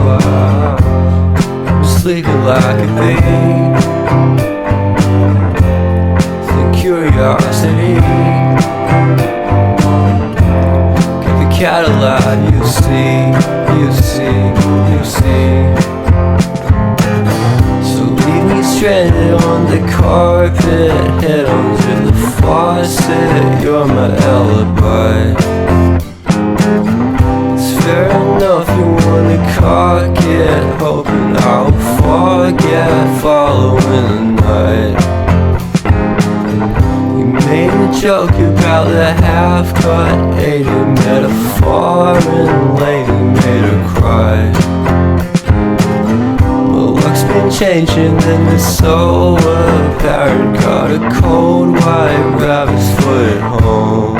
I'm sleeping like a babe. The curiosity keep the cat alive. You see, you see, you see. So leave me stranded on the carpet, head onto the faucet. You're my alibi. It's fair enough you wanna cock it, hoping I'll forget following the night. You made a joke about the half-cut, ate a metaphor and later made her cry. Well, luck's been changing and it's so apparent. Got a cold white rabbit's foot at home.